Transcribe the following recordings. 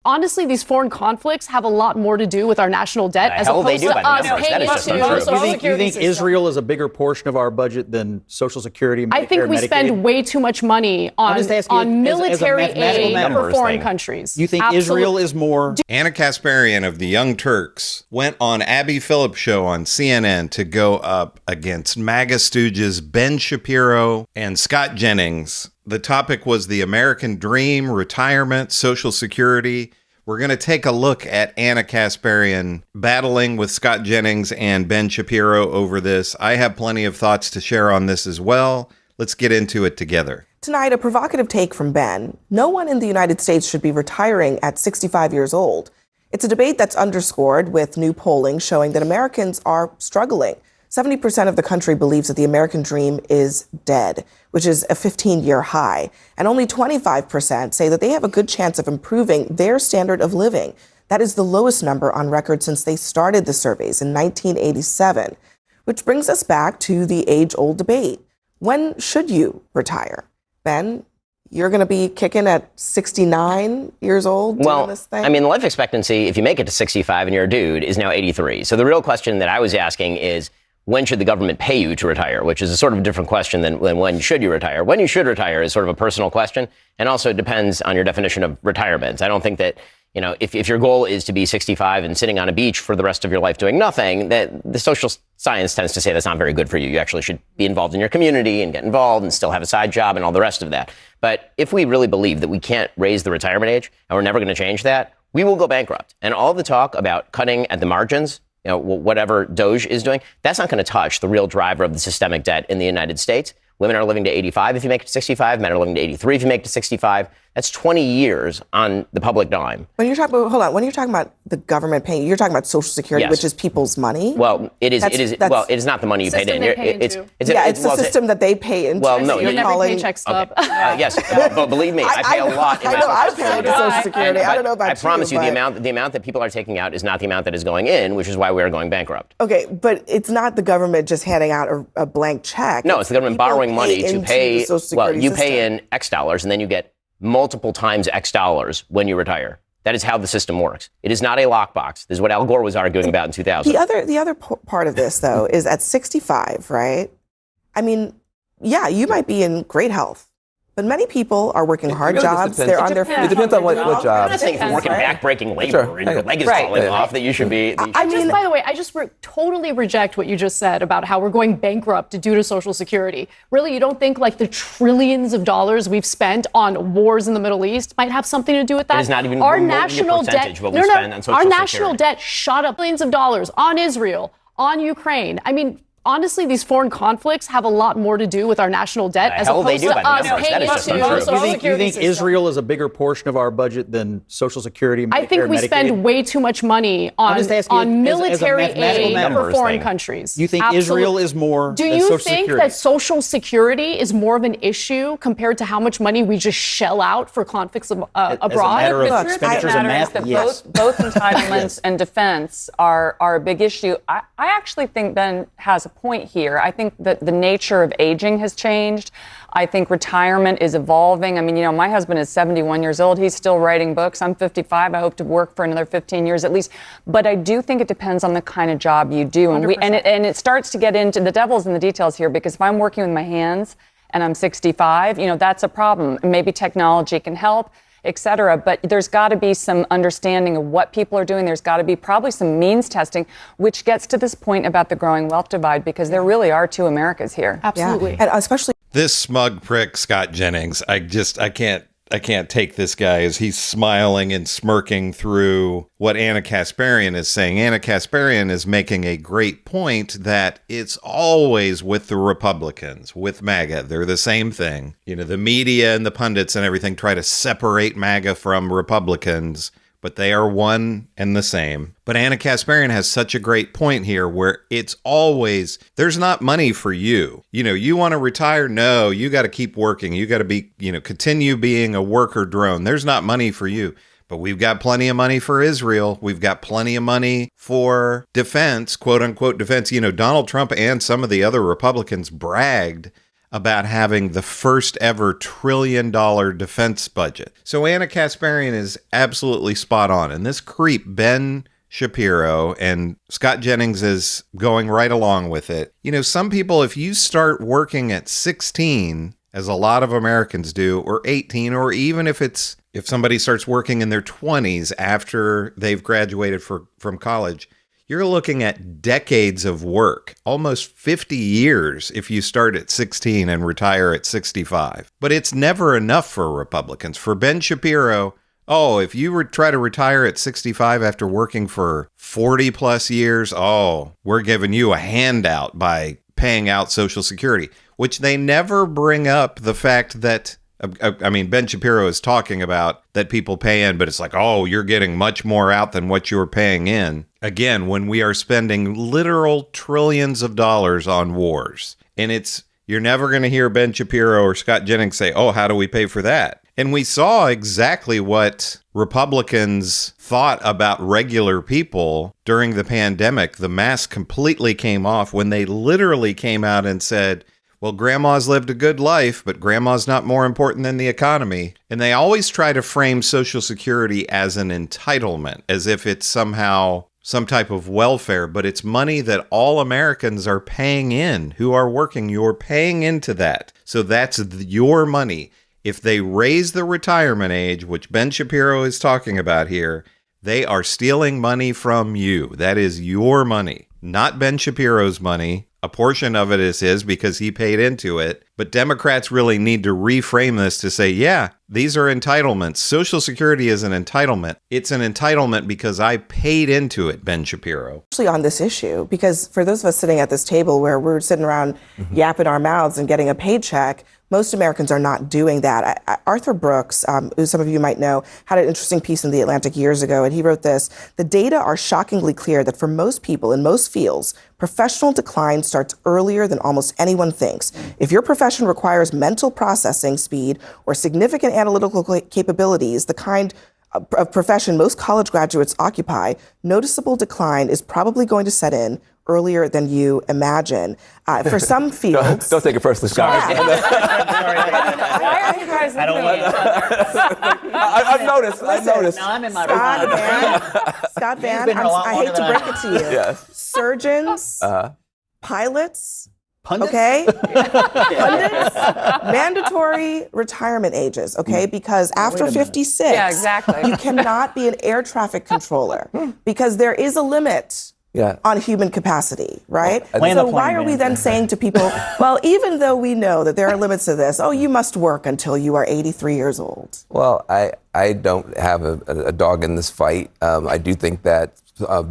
honestly, these foreign conflicts have a lot more to do with our national debt as opposed to us paying into Social Security. You think Israel is a bigger portion of our budget than Social Security, Medicare, I think we spend way too much money on military aid for foreign countries. You think Israel is more? Anna Kasparian of the Young Turks went on Abby Phillips' show on CNN to go up against MAGA stooges Ben Shapiro and Scott Jennings. The topic was the American dream, retirement, Social Security. We're going to take a look at Anna Kasparian battling with Scott Jennings and Ben Shapiro over this. I have plenty of thoughts to share on this as well. Let's get into it together. Tonight, a provocative take from Ben. No one in the United States should be retiring at 65 years old. It's a debate that's underscored with new polling showing that Americans are struggling. 70% of the country believes that the American dream is dead, which is a 15-year high. And only 25% say that they have a good chance of improving their standard of living. That is the lowest number on record since they started the surveys in 1987, which brings us back to the age-old debate. When should you retire? Ben, you're going to be kicking at 69 years old doing this thing? I mean, the life expectancy, if you make it to 65 and you're a dude, is now 83. So the real question that I was asking is, when should the government pay you to retire, which is a sort of a different question than when should you retire. When you should retire is sort of a personal question, and also depends on your definition of retirement. I don't think that, you know, if your goal is to be 65 and sitting on a beach for the rest of your life doing nothing, that the social science tends to say that's not very good for you. You actually should be involved in your community and get involved and still have a side job and all the rest of that. But if we really believe that we can't raise the retirement age and we're never going to change that, we will go bankrupt. And all the talk about cutting at the margins, you know, whatever Doge is doing, that's not going to touch the real driver of the systemic debt in the United States. Women are living to 85 if you make it to 65. Men are living to 83 if you make it to 65. That's 20 years on the public dime. When you're talking about, hold on, when you're talking about the government paying, you're talking about Social Security, yes, which is people's money. Well, it is. Well, it is not the money you paid in. It's the system that they pay into. Well, no, your paycheck stub. Okay. Yes, but believe me, I pay a lot. I know I pay into Social Security. I don't know about you. I promise you, the amount that people are taking out is not the amount that is going in, which is why we are going bankrupt. Okay, but it's not the government just handing out a blank check. No, it's the government borrowing money to pay. Well, you pay in X dollars, and then you get multiple times X dollars when you retire. That is how the system works. It is not a lockbox. This is what Al Gore was arguing about in 2000. The other part of this, though, is at 65, right? I mean, yeah, you might be in great health, but many people are working hard jobs. They're on their feet. It depends on what job. I'm not saying if you're working back-breaking labor and your leg is falling off that you should be. I mean, by the way, I just totally reject what you just said about how we're going bankrupt due to Social Security. Really, you don't think like the trillions of dollars we've spent on wars in the Middle East might have something to do with that? It is not even our national debt. What we spend on Social our Security. national debt shot up billions of dollars on Israel, on Ukraine. I mean, honestly, these foreign conflicts have a lot more to do with our national debt as opposed to us paying into Social Security. You think Israel is a bigger portion of our budget than Social Security, Medicare, I think we spend way too much money on military aid for foreign countries. You think Israel is more Do you think that Social Security is more of an issue compared to how much money we just shell out for conflicts abroad? As a matter of expenditures and math, yes. Both entitlements and defense are a big issue. I actually think Ben has a point here. I think that the nature of aging has changed. I think retirement is evolving. I mean, you know, my husband is 71 years old. He's still writing books. I'm 55. I hope to work for another 15 years at least. But I do think it depends on the kind of job you do. And it starts to get into the devil's in the details here, because if I'm working with my hands and I'm 65, you know, that's a problem. Maybe technology can help, et cetera. But there's got to be some understanding of what people are doing. There's got to be probably some means testing, which gets to this point about the growing wealth divide, because there really are two Americas here. Absolutely. Yeah. And especially This smug prick, Scott Jennings, I can't take this guy as he's smiling and smirking through what Anna Kasparian is saying. Anna Kasparian is making a great point that it's always with the Republicans, with MAGA. They're the same thing. You know, the media and the pundits and everything try to separate MAGA from Republicans, but they are one and the same. But Anna Kasparian has such a great point here where it's always, there's not money for you. You know, you want to retire? No, you got to keep working. You got to be, you know, continue being a worker drone. There's not money for you. But we've got plenty of money for Israel. We've got plenty of money for defense, quote unquote defense. You know, Donald Trump and some of the other Republicans bragged about having the first ever $1 trillion defense budget. So Anna Kasparian is absolutely spot on. And this creep, Ben Shapiro, and Scott Jennings is going right along with it. You know, some people, if you start working at 16, as a lot of Americans do, or 18, or even if somebody starts working in their 20s after they've graduated from college, you're looking at decades of work, almost 50 years if you start at 16 and retire at 65. But it's never enough for Republicans. For Ben Shapiro, if you try to retire at 65 after working for 40 plus years, we're giving you a handout by paying out Social Security, which they never bring up the fact that, Ben Shapiro is talking about that people pay in, but it's like, you're getting much more out than what you're paying in. Again, when we are spending literal trillions of dollars on wars, and you're never going to hear Ben Shapiro or Scott Jennings say, how do we pay for that? And we saw exactly what Republicans thought about regular people during the pandemic. The mask completely came off when they literally came out and said, well, grandma's lived a good life, but grandma's not more important than the economy. And they always try to frame Social Security as an entitlement, as if it's somehow some type of welfare, but it's money that all Americans are paying in who are working. You're paying into that. So that's your money. If they raise the retirement age, which Ben Shapiro is talking about here, they are stealing money from you. That is your money, not Ben Shapiro's money. A portion of it is his because he paid into it. But Democrats really need to reframe this to say, these are entitlements. Social Security is an entitlement. It's an entitlement because I paid into it, Ben Shapiro. Actually on this issue, because for those of us sitting at this table where we're sitting around yapping our mouths and getting a paycheck, most Americans are not doing that. Arthur Brooks, who some of you might know, had an interesting piece in The Atlantic years ago, and he wrote this: the data are shockingly clear that for most people in most fields, professional decline starts earlier than almost anyone thinks. If your profession requires mental processing speed or significant analytical capabilities, the kind of profession most college graduates occupy, noticeable decline is probably going to set in earlier than you imagine. For some fields... Don't take it personally, Scott. Why are you guys looking at each other? I've noticed. Now I'm in my Scott Van, I hate to break it to you. Yes. Surgeons, pilots, Pundits? okay? Pundits, mandatory retirement ages, okay? Because after 56, Yeah, exactly. you cannot be an air traffic controller because there is a limit on human capacity, right? Land the So why plane, are we man. then saying to people, well, even though we know that there are limits to this, you must work until you are 83 years old? Well, I don't have a dog in this fight. I do think that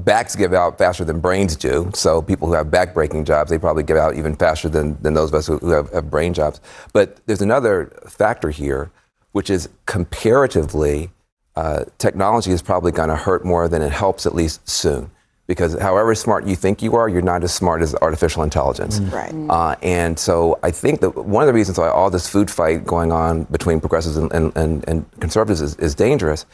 backs give out faster than brains do. So people who have back-breaking jobs, they probably give out even faster than those of us who have brain jobs. But there's another factor here, which is comparatively, technology is probably going to hurt more than it helps, at least soon. Because however smart you think you are, you're not as smart as artificial intelligence. Right. And so I think that one of the reasons why all this food fight going on between progressives and conservatives is dangerous.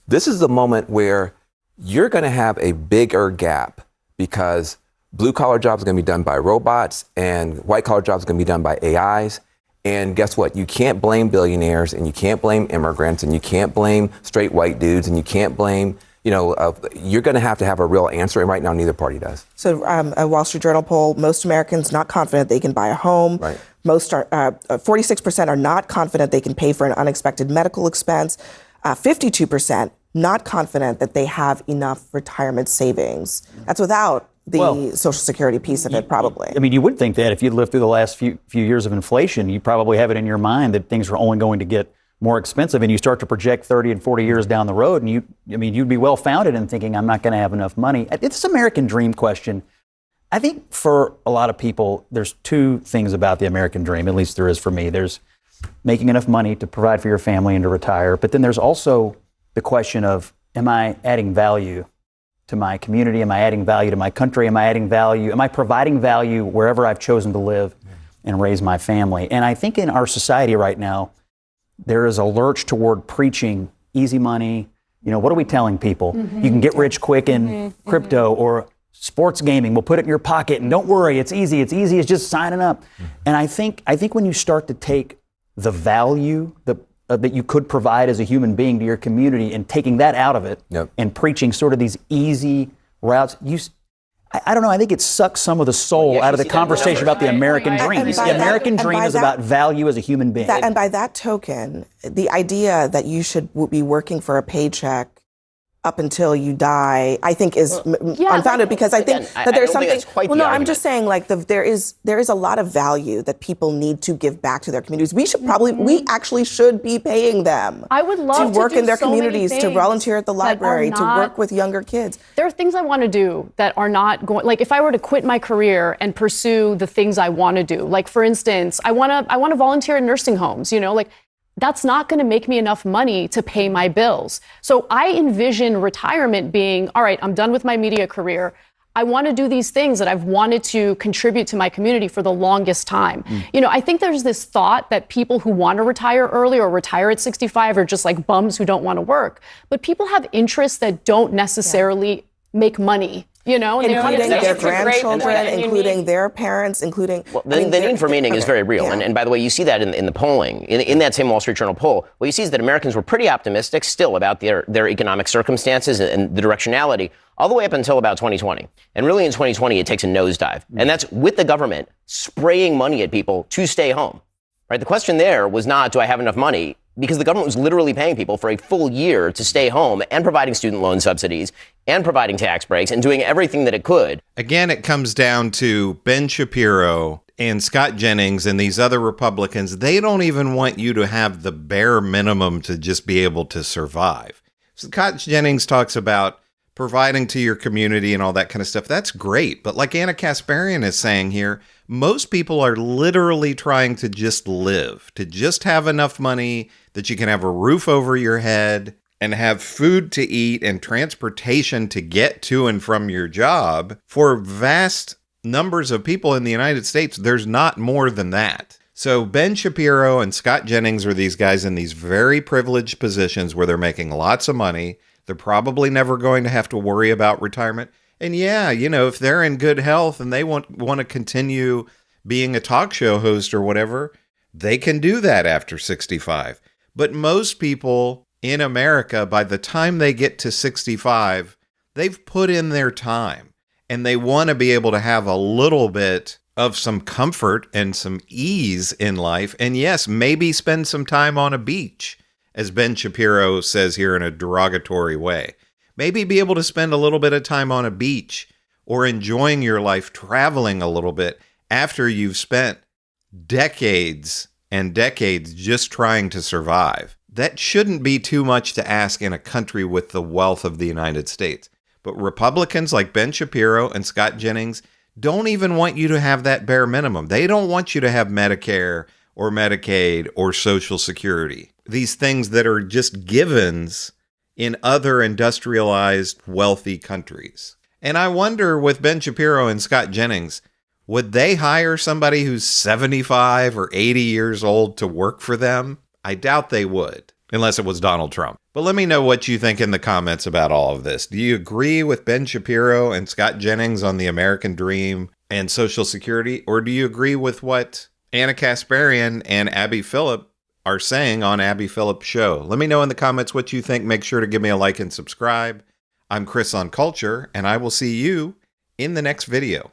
This is the moment where you're going to have a bigger gap because blue-collar jobs are going to be done by robots and white-collar jobs are going to be done by AIs. And guess what? You can't blame billionaires and you can't blame immigrants and you can't blame straight white dudes and you can't blame... you're going to have a real answer, and right now neither party does. So a Wall Street Journal poll, most Americans not confident they can buy a home. Right. Most are, 46% are not confident they can pay for an unexpected medical expense. 52% not confident that they have enough retirement savings. That's without the Social Security piece of it, probably. I mean, you would think that if you'd lived through the last few years of inflation, you probably have it in your mind that things are only going to get more expensive, and you start to project 30 and 40 years down the road, and you'd be well-founded in thinking, I'm not going to have enough money. It's an American dream question. I think for a lot of people, there's two things about the American dream, at least there is for me. There's making enough money to provide for your family and to retire, but then there's also the question of, am I adding value to my community? Am I adding value to my country? Am I providing value wherever I've chosen to live and raise my family? And I think in our society right now, there is a lurch toward preaching easy money. What are we telling people? You can get rich quick in crypto, or sports gaming. We'll put it in your pocket, and don't worry, it's easy. It's easy as just signing up. And I think when you start to take the value that you could provide as a human being to your community and taking that out of it and preaching sort of these easy routes, I don't know. I think it sucks some of the soul out of the conversation about the American dream. The American dream is about value as a human being. And by that token, the idea that you should be working for a paycheck up until you die, I think is unfounded, because I think that there's something. Well, no, I'm just saying, like, there is a lot of value that people need to give back to their communities. We should we actually should be paying them. I would love to work in their so many communities, to volunteer at the library, to work with younger kids. There are things I want to do that are not going. Like, if I were to quit my career and pursue the things I want to do, like, for instance, I want to volunteer in nursing homes. That's not going to make me enough money to pay my bills. So I envision retirement being, all right, I'm done with my media career. I want to do these things that I've wanted to contribute to my community for the longest time. I think there's this thought that people who want to retire early or retire at 65 are just like bums who don't want to work. But people have interests that don't necessarily make money. Including their grandchildren, including their parents, including... Well, the need for meaning is very real. And by the way, you see that in the polling. In that same Wall Street Journal poll, what you see is that Americans were pretty optimistic still about their economic circumstances and the directionality all the way up until about 2020. And really in 2020, it takes a nosedive. And that's with the government spraying money at people to stay home. Right? The question there was not, do I have enough money? Because the government was literally paying people for a full year to stay home and providing student loan subsidies and providing tax breaks and doing everything that it could. Again, it comes down to Ben Shapiro and Scott Jennings and these other Republicans. They don't even want you to have the bare minimum to just be able to survive. Scott Jennings talks about providing to your community and all that kind of stuff. That's great. But like Anna Kasparian is saying here, most people are literally trying to just live, to just have enough money that you can have a roof over your head and have food to eat and transportation to get to and from your job. For vast numbers of people in the United States, there's not more than that. So Ben Shapiro and Scott Jennings are these guys in these very privileged positions where they're making lots of money. They're probably never going to have to worry about retirement. And yeah, if they're in good health and they want to continue being a talk show host or whatever, they can do that after 65. But most people in America, by the time they get to 65, they've put in their time and they want to be able to have a little bit of some comfort and some ease in life. And yes, maybe spend some time on a beach, as Ben Shapiro says here in a derogatory way. Maybe be able to spend a little bit of time on a beach or enjoying your life, traveling a little bit after you've spent decades and decades just trying to survive. That shouldn't be too much to ask in a country with the wealth of the United States. But Republicans like Ben Shapiro and Scott Jennings don't even want you to have that bare minimum. They don't want you to have Medicare or Medicaid or Social Security. These things that are just givens in other industrialized, wealthy countries. And I wonder with Ben Shapiro and Scott Jennings, would they hire somebody who's 75 or 80 years old to work for them? I doubt they would, unless it was Donald Trump. But let me know what you think in the comments about all of this. Do you agree with Ben Shapiro and Scott Jennings on the American dream and Social Security? Or do you agree with what Anna Kasparian and Abby Phillip are saying on Abby Phillip's show? Let me know in the comments what you think. Make sure to give me a like and subscribe. I'm Chris on Culture, and I will see you in the next video.